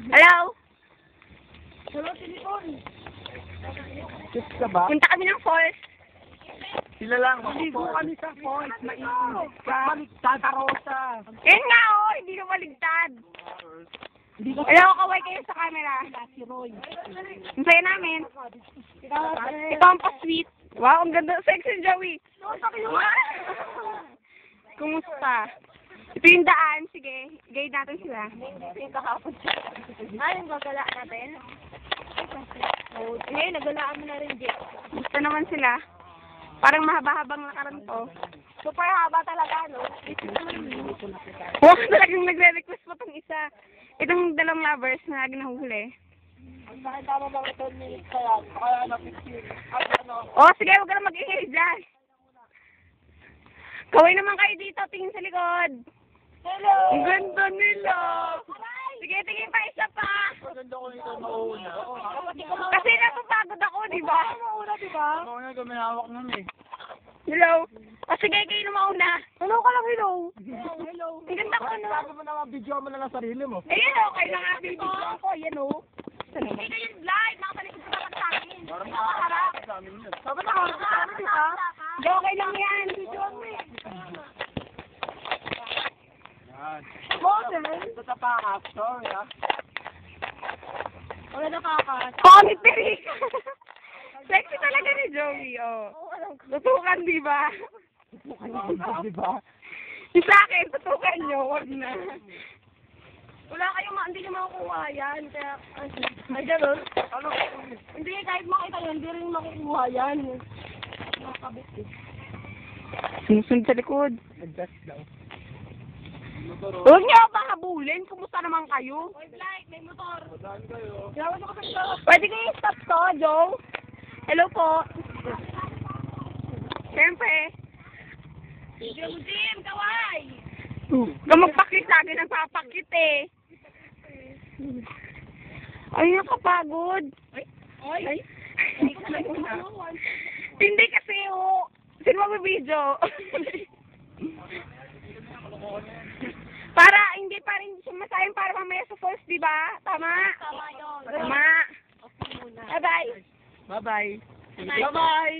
Hello? Hello, Tinipon. Kiss ka ba? Punta kami ng falls. Sila lang. Maligo kami sa falls. Mainit ka. Baligtad, Rosa. Yan nga oh, hindi na maligtad. Hindi ka Hello, kaway kayo sa camera. si Roy. Ang saya namin. Ito ang pa-sweet. Wow, ang ganda. Sexy, Joey. Kumusta? Ito yung daan. Sige, guide natin sila. Yung kahapon siya. Ay, yung gagala natin? Ngayon, nagalaan mo na rin, Jay. Gusto naman sila. Parang mahaba-habang lakaran to. Super haba talaga, no? Wow, talagang nagre-request pa tong isa. Itong dalawang lovers na lagi nahuhuli. Ang nakita mo bang ito minutes kaya? Kaya na-15. At ano? Oh, sige, huwag ka na mag-ingay dyan. Kaway naman kayo dito, tingin sa likod. Hello! Ang ganda nila. Sige, tingin pa isa pa. Maganda ko nito mauna. Kasi napapagod ako, di ba? Mauna, di ba? Ako nga guminawak nun eh. Hello? O sige, kayo na mauna. Hello ka lang, hello. Hello. Ang ganda ko, no? Sabi mo naman, video mo na lang sarili mo. Ayan o, kayo na nga video ako. Ayan o. Hindi na yung live. Nakatalikod sa tapat sa akin. Nakaharap. Sabi na ako sa amin, di ba? Hindi, okay lang yan. Video mo eh. Yan. Model. Ito sa pangas, sorry ah. Wala nakakas. Pangit pirik. Sexy talaga ni Joey, oh. Tutukan, di ba? Di ba? Yung sa akin, tutukan nyo. Wag na. Wala kayong hindi nyo makukuha yan. Kaya, ay, gano'n. Ano? Hindi, kahit makita yan, hindi rin makukuha yan. Makakabit eh. Sumusunod sa likod. Adjust daw. Huwag niyo ako habulin. Kumusta naman kayo? Oy, Blight, may motor. Saan kayo? Gawin mo ka sa Pwede kayo stop to, Joe? Hello po. Siyempre. Jim, kaway! Huwag magpakit sa akin. Nagpapakit eh. Ay, nakapagod. Oy! Hindi ko Hindi kasi, oh. Sino magbibideo? Para, hindi pa rin sumasayin para mamaya sa falls, di ba? Tama? Tama yun. Tama. Bye-bye. Bye-bye. Bye-bye.